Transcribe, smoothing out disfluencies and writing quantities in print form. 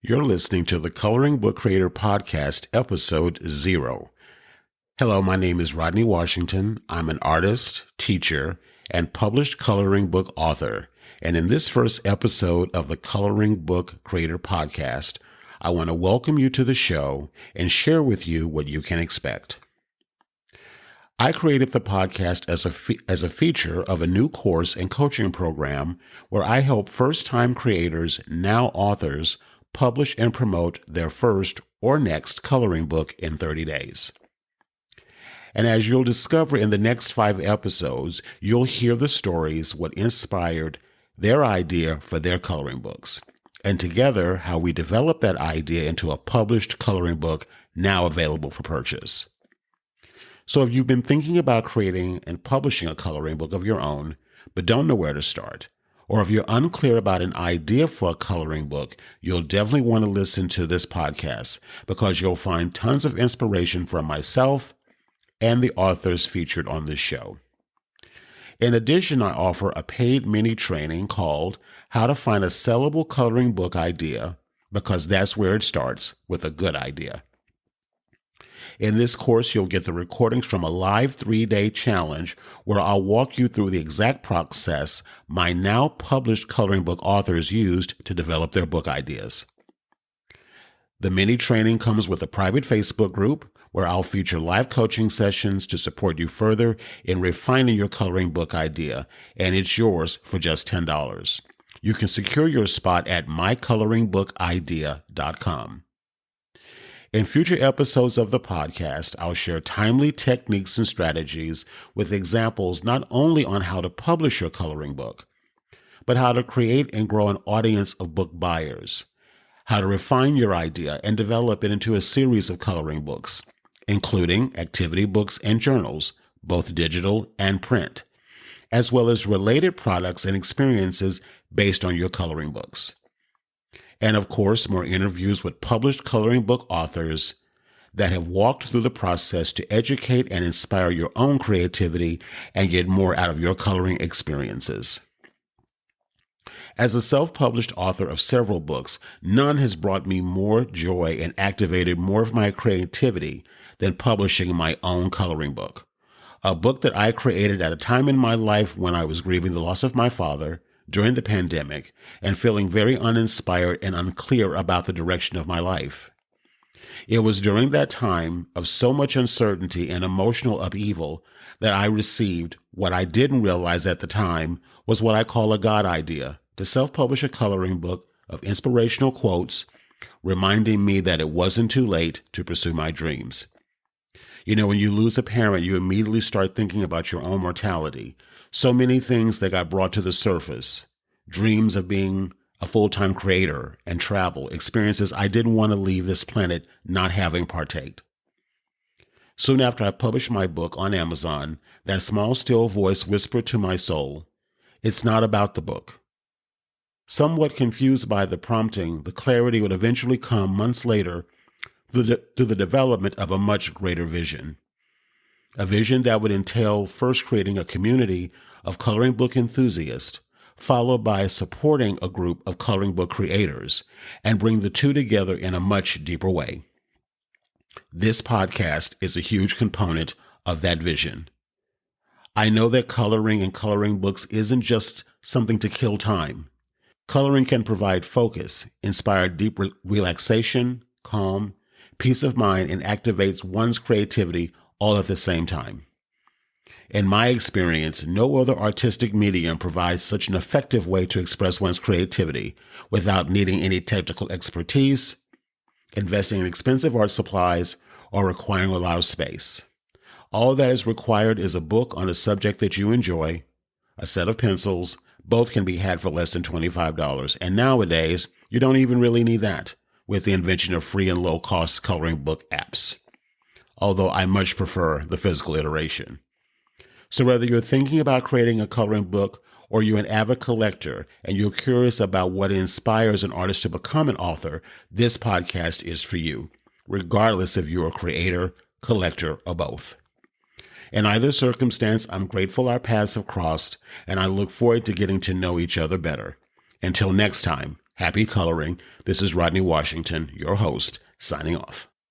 You're listening to the Coloring Book Creator Podcast, Episode 0. Hello, my name is Rodney Washington. I'm an artist, teacher, and published coloring book author. And in this first episode of the Coloring Book Creator Podcast, I want to welcome you to the show and share with you what you can expect. I created the podcast as a feature of a new course and coaching program where I help first-time creators, now authors, publish and promote their first or next coloring book in 30 days. And as you'll discover in the next 5 episodes, you'll hear the stories, what inspired their idea for their coloring books, and together how we developed that idea into a published coloring book now available for purchase. So if you've been thinking about creating and publishing a coloring book of your own, but don't know where to start, or if you're unclear about an idea for a coloring book, you'll definitely want to listen to this podcast because you'll find tons of inspiration from myself and the authors featured on this show. In addition, I offer a paid mini training called How to Find a Sellable Coloring Book Idea, because that's where it starts, with a good idea. In this course, you'll get the recordings from a live 3-day challenge where I'll walk you through the exact process my now published coloring book authors used to develop their book ideas. The mini training comes with a private Facebook group where I'll feature live coaching sessions to support you further in refining your coloring book idea, and it's yours for just $10. You can secure your spot at mycoloringbookidea.com. In future episodes of the podcast, I'll share timely techniques and strategies with examples not only on how to publish your coloring book, but how to create and grow an audience of book buyers, how to refine your idea and develop it into a series of coloring books, including activity books and journals, both digital and print, as well as related products and experiences based on your coloring books. And of course, more interviews with published coloring book authors that have walked through the process to educate and inspire your own creativity and get more out of your coloring experiences. As a self-published author of several books, none has brought me more joy and activated more of my creativity than publishing my own coloring book. A book that I created at a time in my life when I was grieving the loss of my father, during the pandemic, and feeling very uninspired and unclear about the direction of my life. It was during that time of so much uncertainty and emotional upheaval that I received what I didn't realize at the time was what I call a God idea, to self-publish a coloring book of inspirational quotes, reminding me that it wasn't too late to pursue my dreams. You know, when you lose a parent, you immediately start thinking about your own mortality. So many things that got brought to the surface, dreams of being a full-time creator and travel, experiences I didn't want to leave this planet not having partaked. Soon after I published my book on Amazon, that small, still voice whispered to my soul, "It's not about the book." Somewhat confused by the prompting, the clarity would eventually come months later through the development of a much greater vision. A vision that would entail first creating a community of coloring book enthusiasts, followed by supporting a group of coloring book creators, and bring the two together in a much deeper way. This podcast is a huge component of that vision. I know that coloring and coloring books isn't just something to kill time. Coloring can provide focus, inspire deep relaxation, calm, peace of mind, and activates one's creativity all at the same time. In my experience, no other artistic medium provides such an effective way to express one's creativity without needing any technical expertise, investing in expensive art supplies, or requiring a lot of space. All that is required is a book on a subject that you enjoy, a set of pencils. Both can be had for less than $25. And nowadays, you don't even really need that with the invention of free and low-cost coloring book apps, although I much prefer the physical iteration. So whether you're thinking about creating a coloring book or you're an avid collector and you're curious about what inspires an artist to become an author, this podcast is for you, regardless if you're a creator, collector, or both. In either circumstance, I'm grateful our paths have crossed, and I look forward to getting to know each other better. Until next time, Happy coloring. This is Rodney Washington, your host, signing off.